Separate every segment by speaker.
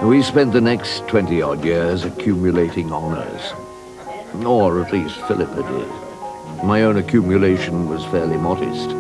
Speaker 1: We spent the next 20-odd years accumulating honours. Or at least Philippa did. My own accumulation was fairly modest.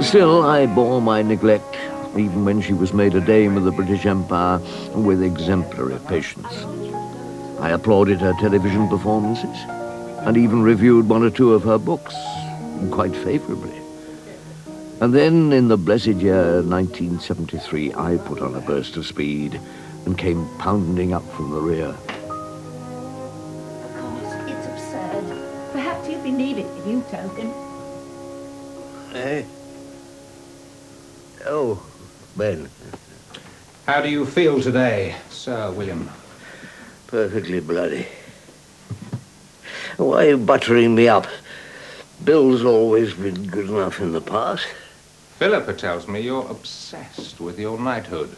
Speaker 1: Still, I bore my neglect, even when she was made a Dame of the British Empire, with exemplary patience. I applauded her television performances, and even reviewed one or two of her books, quite favourably. And then, in the blessed year 1973, I put on a burst of speed and came pounding up from the rear.
Speaker 2: Of course, it's absurd. Perhaps you'll be needed if you token.
Speaker 1: Eh? Oh, Ben.
Speaker 3: How do you feel today, Sir William?
Speaker 1: Perfectly bloody. Why are you buttering me up? Bill's always been good enough in the past.
Speaker 3: Philippa tells me you're obsessed with your knighthood.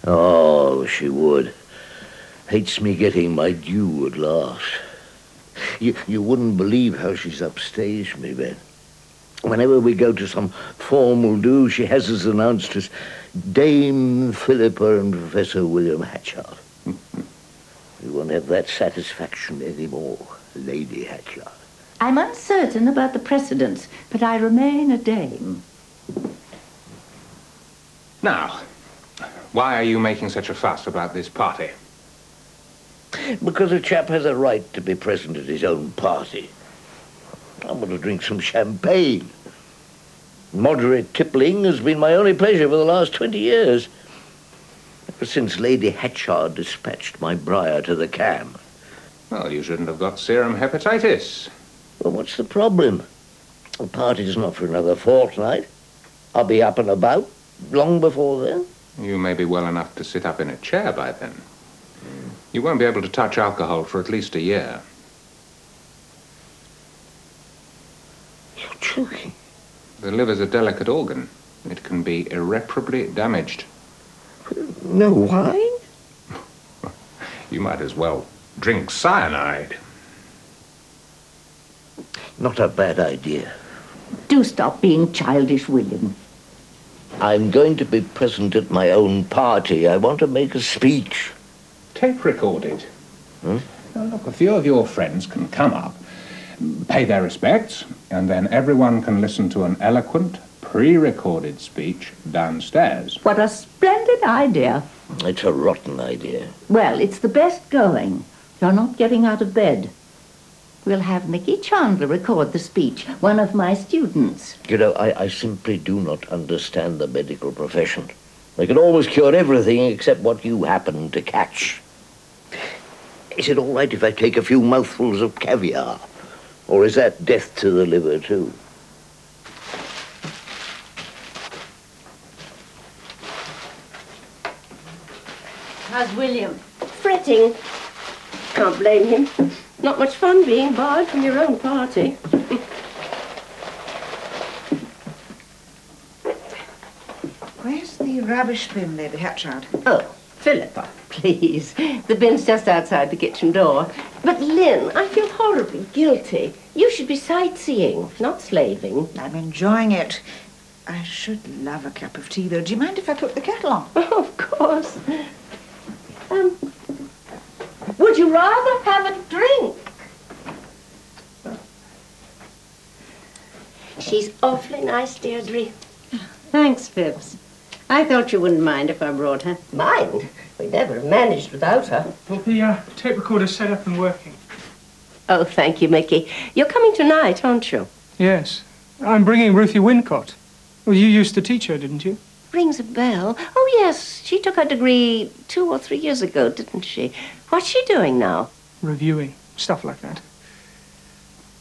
Speaker 1: Oh, she would. Hates me getting my due at last. You wouldn't believe how she's upstaged me, Ben. Whenever we go to some formal do, she has us announced as Dame Philippa and Professor William Hatchard. We won't have that satisfaction anymore, Lady Hatchard.
Speaker 2: I'm uncertain about the precedence, but I remain a dame.
Speaker 3: Now, why are you making such a fuss about this party?
Speaker 1: Because a chap has a right to be present at his own party. I want to drink some champagne. Moderate tippling has been my only pleasure for the last 20 years. Ever since Lady Hatchard dispatched my briar to the cam.
Speaker 3: Well, you shouldn't have got serum hepatitis.
Speaker 1: Well, what's the problem? The party's not for another fortnight. I'll be up and about long before then.
Speaker 3: You may be well enough to sit up in a chair by then. You won't be able to touch alcohol for at least a year.
Speaker 1: You're joking.
Speaker 3: The liver's a delicate organ. It can be irreparably damaged.
Speaker 1: No wine?
Speaker 3: You might as well drink cyanide.
Speaker 1: Not a bad idea.
Speaker 2: Do stop being childish, William.
Speaker 1: I'm going to be present at my own party. I want to make a speech.
Speaker 3: Tape recorded. Now, look, a few of your friends can come up, pay their respects, and then everyone can listen to an eloquent, pre-recorded speech downstairs.
Speaker 2: What a splendid idea.
Speaker 1: It's a rotten idea.
Speaker 2: Well, it's the best going. You're not getting out of bed. We'll have Mickey Chandler record the speech, one of my students.
Speaker 1: You know, I simply do not understand the medical profession. They can always cure everything except what you happen to catch. Is it all right if I take a few mouthfuls of caviar? Or is that death to the liver, too?
Speaker 4: How's William? Fretting. Can't blame him. Not much fun being barred from your own party.
Speaker 5: Where's the rubbish bin, Lady Hatchard?
Speaker 4: Oh, Philippa, please. The bin's just outside the kitchen door. But, Lynn, I feel horribly guilty. You should be sightseeing, not slaving.
Speaker 5: I'm enjoying it. I should love a cup of tea, though. Do you mind if I put the kettle on?
Speaker 4: Oh, of course. Would you rather have a drink? She's awfully nice, Deirdre.
Speaker 6: Thanks, Phibbs. I thought you wouldn't mind if I brought her.
Speaker 4: Mind? We'd never have managed without her.
Speaker 7: Well, the tape recorder's set up and working.
Speaker 4: Oh, thank you, Mickey. You're coming tonight, aren't you?
Speaker 7: Yes. I'm bringing Ruthie Wincott. Well, you used to teach her, didn't you?
Speaker 4: Rings a bell. Oh, yes. She took her degree 2 or 3 years ago, didn't she? What's she doing now?
Speaker 7: Reviewing. Stuff like that.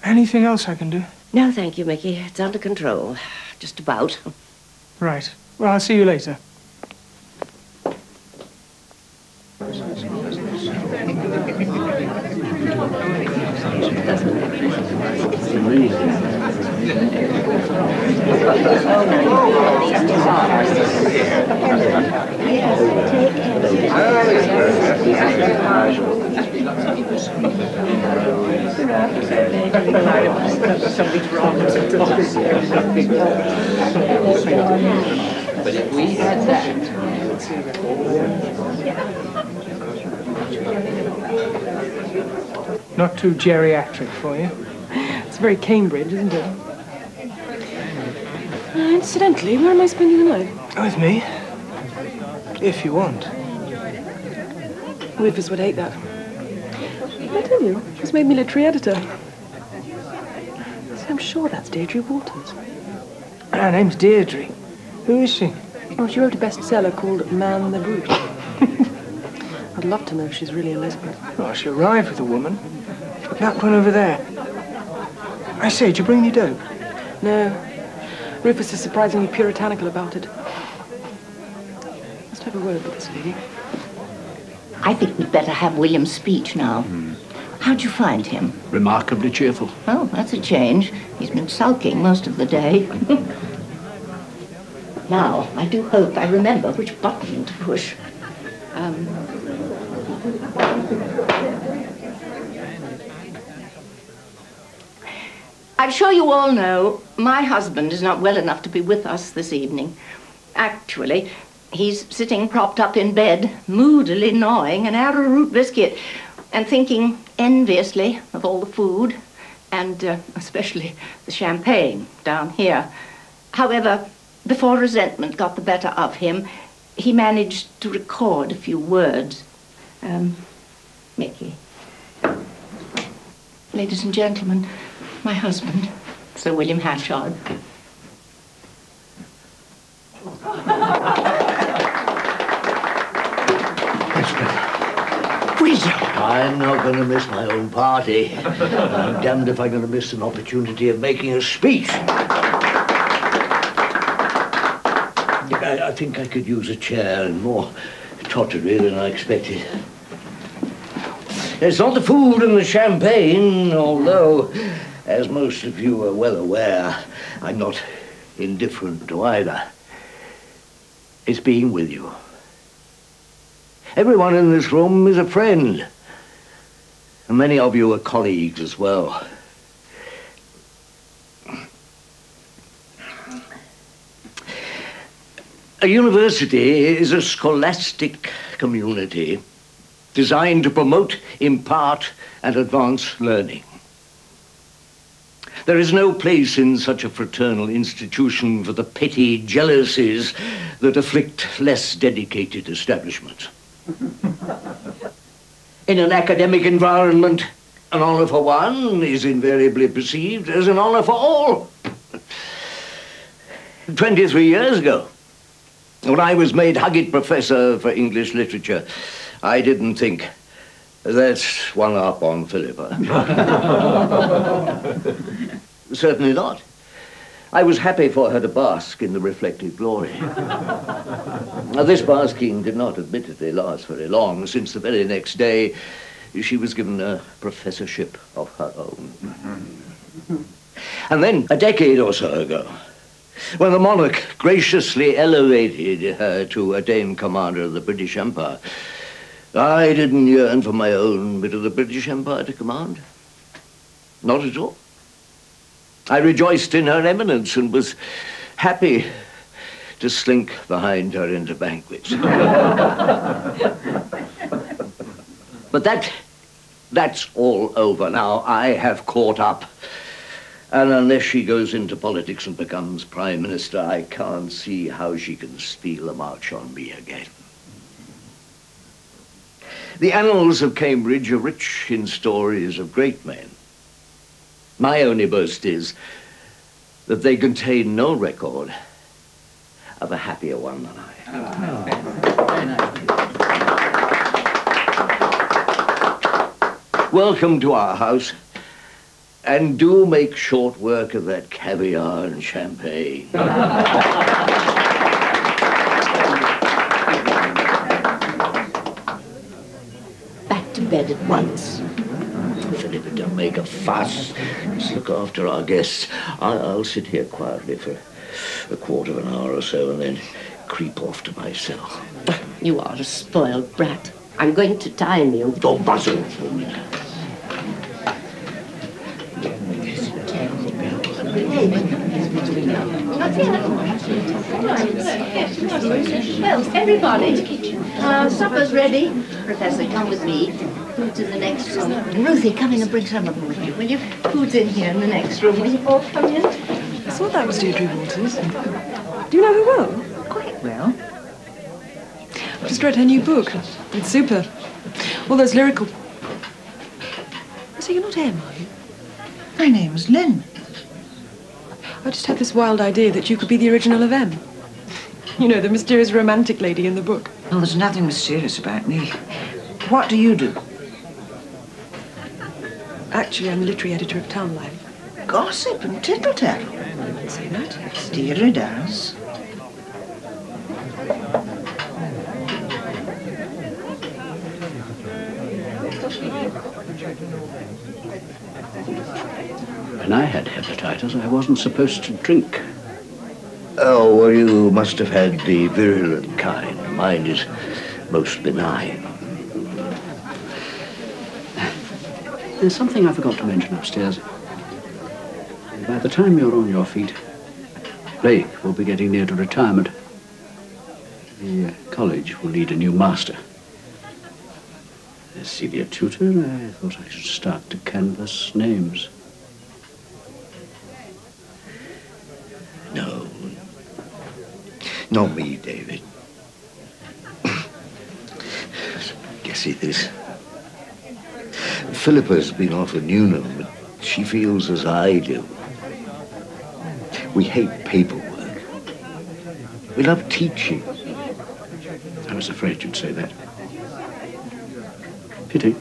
Speaker 7: Anything else I can do?
Speaker 4: No, thank you, Mickey. It's under control. Just about.
Speaker 7: Right. Well, I'll see you later.
Speaker 4: Something's wrong.
Speaker 8: But if we had that...
Speaker 7: Not too geriatric for you.
Speaker 9: It's very Cambridge, isn't it? Incidentally, where am I spending the night?
Speaker 7: With me. If you want.
Speaker 9: Rufus would hate that. I tell you, she's made military editor. See, I'm sure that's Deirdre Waters.
Speaker 7: Her name's Deirdre. Who is she?
Speaker 9: Oh, she wrote a bestseller called Man the Brute. I'd love to know if she's really a lesbian.
Speaker 7: Oh, she arrived with a woman. That one over there. I say, did you bring any dope?
Speaker 9: No. Rufus is surprisingly puritanical about it. Must have a word with this lady.
Speaker 2: I think we'd better have William's speech now. How'd you find him?
Speaker 1: Remarkably cheerful.
Speaker 2: Oh, that's a change. He's been sulking most of the day. Now, I do hope I remember which button to push. I'm sure you all know my husband is not well enough to be with us this evening. Actually, he's sitting propped up in bed, moodily gnawing an arrowroot biscuit and thinking enviously of all the food and especially the champagne down here. However, before resentment got the better of him, he managed to record a few words. Mickey. Ladies and gentlemen, my husband, Sir William Hatchard.
Speaker 1: I'm not going to miss my own party. I'm damned if I'm going to miss an opportunity of making a speech. I think I could use a chair and more tottery than I expected. It's not the food and the champagne, although, as most of you are well aware, I'm not indifferent to either. It's being with you. Everyone in this room is a friend. And many of you are colleagues as well. A university is a scholastic community designed to promote, impart, and advance learning. There is no place in such a fraternal institution for the petty jealousies that afflict less dedicated establishments. In an academic environment, an honor for one is invariably perceived as an honor for all. 23 years ago, when I was made Huggett Professor for English Literature, I didn't think, that's one up on Philippa. Certainly not. I was happy for her to bask in the reflected glory. Now, this basking did not admittedly last very long, since the very next day she was given a professorship of her own. And then, a decade or so ago, when the monarch graciously elevated her to a Dame Commander of the British Empire, I didn't yearn for my own bit of the British Empire to command. Not at all. I rejoiced in her eminence and was happy to slink behind her into banquets. But that's all over now. I have caught up. And unless she goes into politics and becomes Prime Minister, I can't see how she can steal a march on me again. The annals of Cambridge are rich in stories of great men. My only boast is that they contain no record of a happier one than I. Welcome to our house, and do make short work of that caviar and champagne.
Speaker 2: Back to bed at once.
Speaker 1: Philippa, don't make a fuss. Just look after our guests. I'll sit here quietly for a quarter of an hour or so and then creep off to my cell.
Speaker 4: You are a spoiled brat. I'm going to time you.
Speaker 1: Don't bustle.
Speaker 2: Well, everybody, supper's ready. Professor, come with me. Food's in the next room. And Ruthie, come in and bring some of them with you, will you? Food's in here in the next room. Will you all come in?
Speaker 9: I thought that was Deirdre Waters. Do you know her well?
Speaker 5: Quite well.
Speaker 9: I've just read her new book. It's super. All those lyrical... So you're not Em, are you?
Speaker 5: My name's Lynn.
Speaker 9: I just had this wild idea that you could be the original of Em. You know, the mysterious romantic lady in the book.
Speaker 5: Well, there's nothing mysterious about me. What do you do?
Speaker 9: Actually, I'm the literary editor of Town Life.
Speaker 5: Gossip and tittle-tattle.
Speaker 9: Say that?
Speaker 5: Deirdre does.
Speaker 8: When I had hepatitis, I wasn't supposed to drink.
Speaker 1: Oh, well, you must have had the virulent kind. Mine is most benign.
Speaker 8: There's something I forgot to mention upstairs. By the time you're on your feet, Blake will be getting near to retirement. The college will need a new master. As senior tutor, I thought I should start to canvass names.
Speaker 1: No. Not me, David. Guess it is. Philippa's been off at Newnham, but she feels as I do. We hate paperwork. We love teaching.
Speaker 8: I was afraid you'd say that. Pity.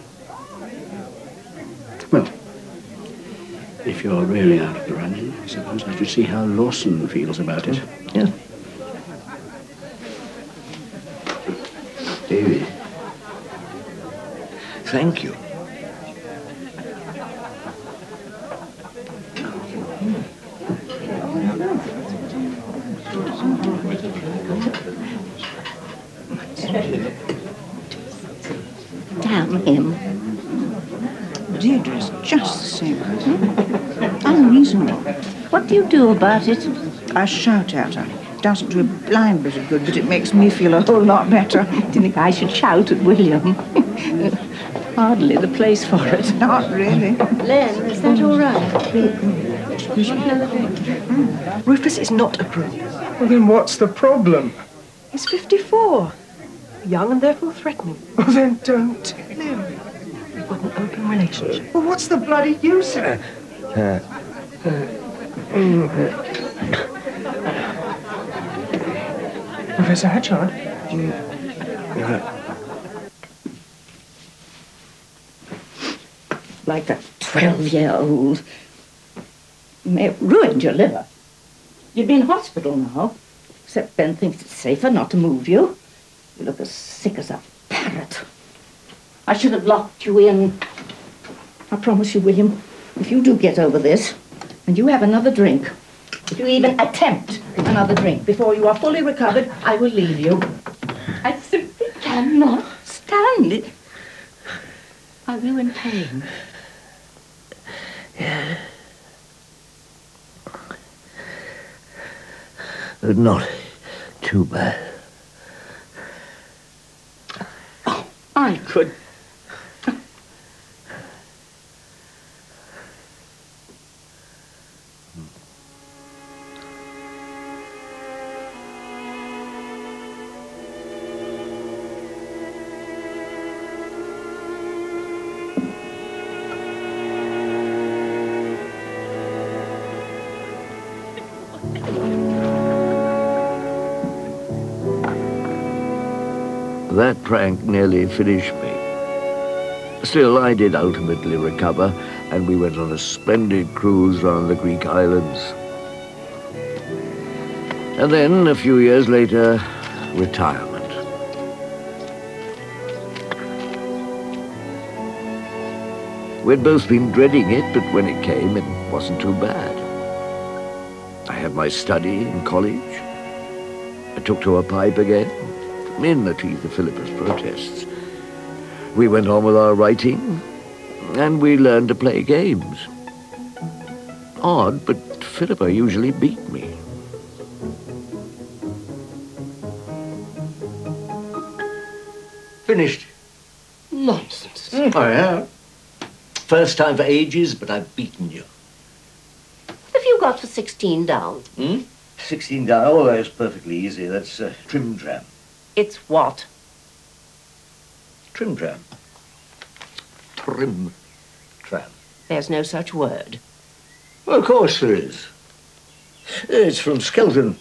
Speaker 8: Well, if you're really out of the running, I suppose I should see how Lawson feels about it.
Speaker 1: Yeah. David. Thank you.
Speaker 2: Damn him.
Speaker 5: Deirdre's just the same. Unreasonable.
Speaker 2: What do you do about it?
Speaker 5: I shout at her. It doesn't do a blind bit of good, but it makes me feel a whole lot better.
Speaker 2: Do you think I should shout at William? Hardly the place for it.
Speaker 5: Not really.
Speaker 6: Len, is that all right?
Speaker 9: Rufus is not a crook.
Speaker 7: Well, then what's the problem?
Speaker 9: He's 54. Young and therefore threatening.
Speaker 7: Well, then don't tell him.
Speaker 9: We've got an open relationship.
Speaker 7: Well, what's the bloody use of it? Professor Hatchard?
Speaker 2: Like a 12-year-old. You may have ruined your liver. You'd be in hospital now. Except Ben thinks it's safer not to move you. You look as sick as a parrot. I should have locked you in. I promise you, William, if you do get over this, and you have another drink, if you even attempt another drink before you are fully recovered, I will leave you. I simply cannot stand it. Are you in pain?
Speaker 1: Yeah. Not too bad.
Speaker 2: Oh, I could.
Speaker 1: That prank nearly finished me. Still, I did ultimately recover, and we went on a splendid cruise round the Greek islands. And then, a few years later, retirement. We'd both been dreading it, but when it came, it wasn't too bad. I had my study in college. I took to a pipe again, in the teeth of Philippa's protests. We went on with our writing, and we learned to play games. Odd, but Philippa usually beat me. Finished.
Speaker 2: Nonsense.
Speaker 1: I have. First time for ages, but I've beaten you.
Speaker 4: What have you got for 16 down?
Speaker 1: 16 down. Oh, that's perfectly easy. That's trim tram.
Speaker 4: It's what?
Speaker 1: Trim tram. Trim tram.
Speaker 4: There's no such word.
Speaker 1: Well, of course there is. It's from Skelton.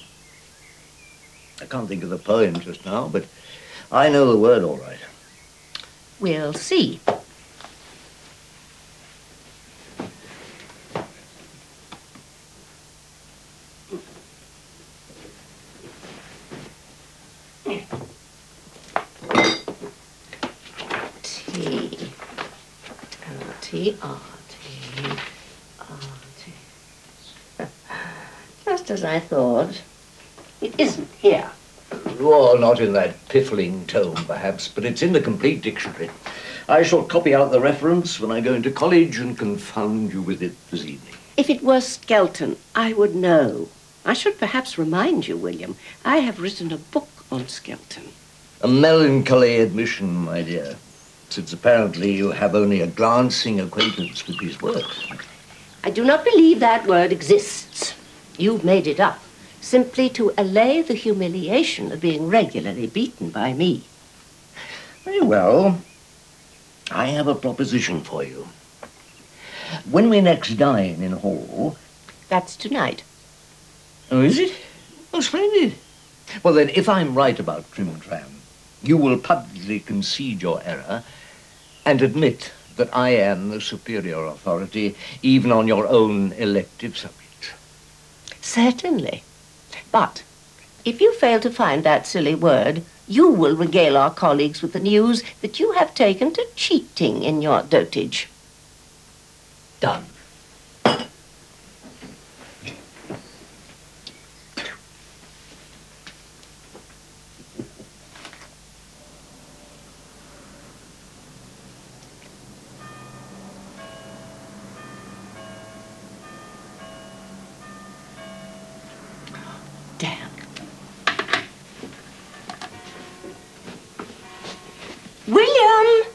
Speaker 1: I can't think of the poem just now, but I know the word all right.
Speaker 4: We'll see. Just as I thought. It isn't here.
Speaker 1: Well, not in that piffling tome, perhaps, but it's in the complete dictionary. I shall copy out the reference when I go into college and confound you with it this evening.
Speaker 4: If it were Skelton, I would know. I should perhaps remind you, William, I have written a book on Skelton.
Speaker 1: A melancholy admission, my dear, since apparently you have only a glancing acquaintance with his works.
Speaker 4: I do not believe that word exists. You've made it up, simply to allay the humiliation of being regularly beaten by me.
Speaker 1: Very well. I have a proposition for you. When we next dine in Hall...
Speaker 4: That's tonight.
Speaker 1: Oh, is it? Oh, splendid. Well, then, if I'm right about Trim Tram, you will publicly concede your error and admit that I am the superior authority even on your own elective subject.
Speaker 4: Certainly. But if you fail to find that silly word, you will regale our colleagues with the news that you have taken to cheating in your dotage.
Speaker 1: Done.
Speaker 4: Damn. William!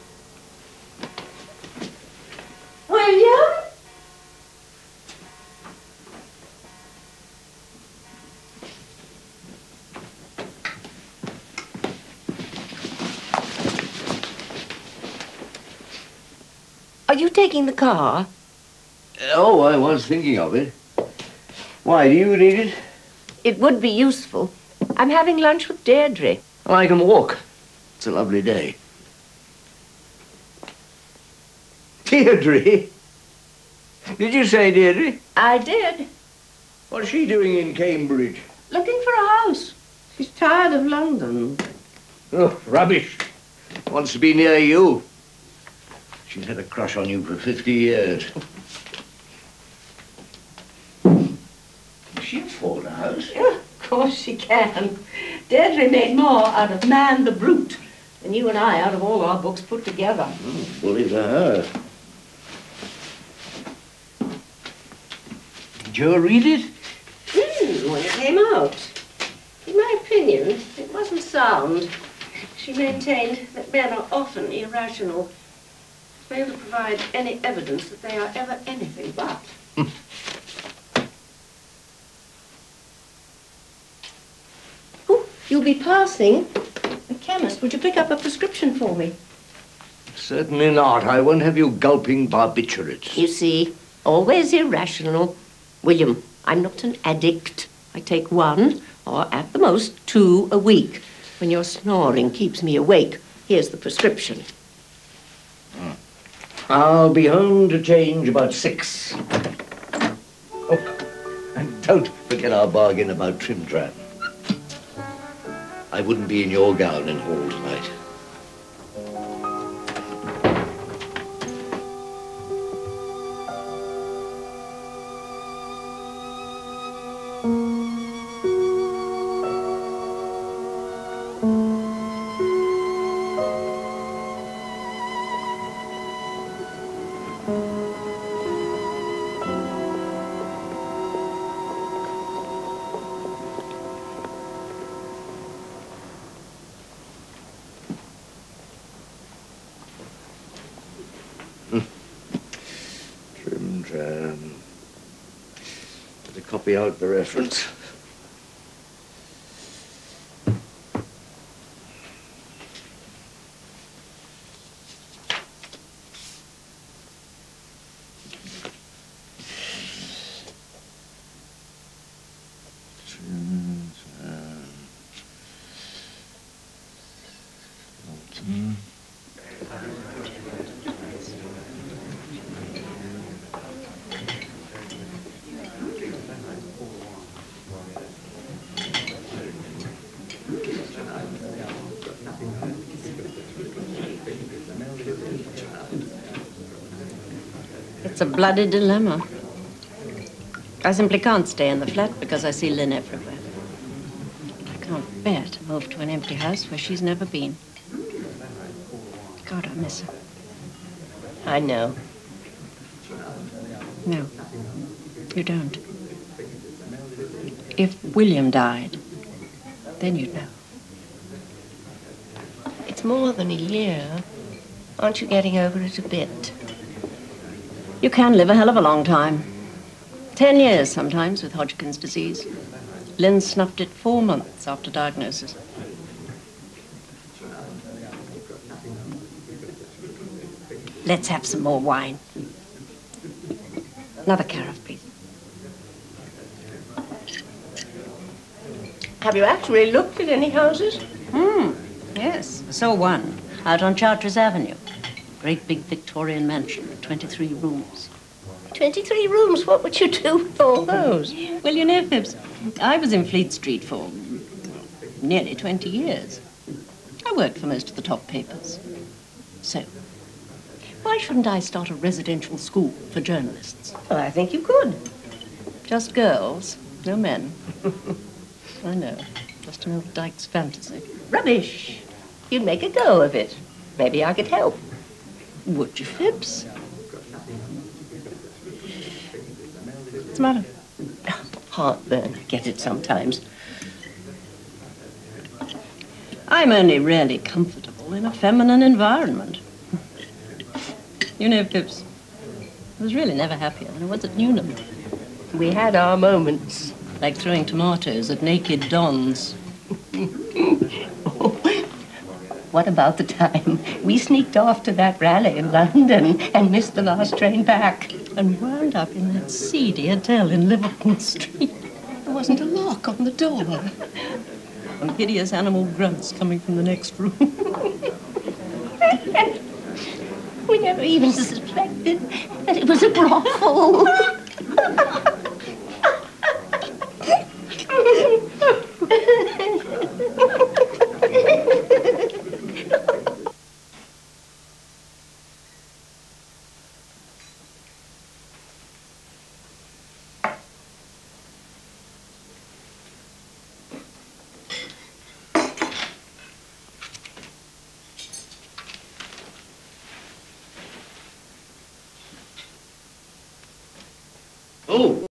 Speaker 4: William? Are you taking the car?
Speaker 1: Oh, I was thinking of it. Why, do you need it?
Speaker 4: It would be useful. I'm having lunch with Deirdre.
Speaker 1: Oh, I can walk. It's a lovely day. Deirdre? Did you say Deirdre?
Speaker 4: I did.
Speaker 1: What's she doing in Cambridge?
Speaker 4: Looking for a house. She's tired of London.
Speaker 1: Oh, rubbish. Wants to be near you. She's had a crush on you for 50 years. Can she afford a house?
Speaker 4: Yeah, of course she can. Deirdre made more out of Man the Brute than you and I out of all our books put together.
Speaker 1: Bully for her. Did you ever read it?
Speaker 4: When it came out. In my opinion, it wasn't sound. She maintained that men are often irrational, fail to provide any evidence that they are ever anything but. Oh, you'll be passing. The chemist, would you pick up a prescription for me?
Speaker 1: Certainly not. I won't have you gulping barbiturates.
Speaker 4: You see, always irrational. William, I'm not an addict. I take 1, or at the most 2 a week. When your snoring keeps me awake, here's the prescription.
Speaker 1: I'll be home to change about 6. Oh, and don't forget our bargain about Trim Tram. I wouldn't be in your gown in Hall tonight. To copy out the reference.
Speaker 6: It's a bloody dilemma. I simply can't stay in the flat because I see Lynn everywhere. I can't bear to move to an empty house where she's never been. God, I miss her.
Speaker 2: I know.
Speaker 6: No, you don't. If William died, then you'd know.
Speaker 2: It's more than a year. Aren't you getting over it a bit?
Speaker 6: You can live a hell of a long time. 10 years sometimes with Hodgkin's disease. Lynn snuffed it 4 months after diagnosis. Let's have some more wine. Another carafe, please.
Speaker 2: Have you actually looked at any houses?
Speaker 6: Yes, I saw one out on Chartres Avenue. Great big Victorian mansion, 23 rooms.
Speaker 2: 23 rooms? What would you do with all those?
Speaker 6: Well, you know, Phibbs, I was in Fleet Street for nearly 20 years. I worked for most of the top papers. So, why shouldn't I start a residential school for journalists?
Speaker 2: Well, I think you could.
Speaker 6: Just girls, no men. I know, just an old dyke's fantasy.
Speaker 2: Rubbish. You'd make a go of it. Maybe I could help.
Speaker 6: Would you, Phibbs? What's the matter?
Speaker 2: Heartburn. I get it sometimes.
Speaker 6: I'm only really comfortable in a feminine environment. You know, Phibbs, I was really never happier than I was at Newnham.
Speaker 2: We had our moments.
Speaker 6: Like throwing tomatoes at naked dons.
Speaker 2: What about the time we sneaked off to that rally in London and missed the last train back?
Speaker 6: And wound up in that seedy hotel in Liverpool Street. There wasn't a lock on the door. And hideous animal grunts coming from the next room.
Speaker 2: We never even suspected that it was a brothel.
Speaker 1: Oh!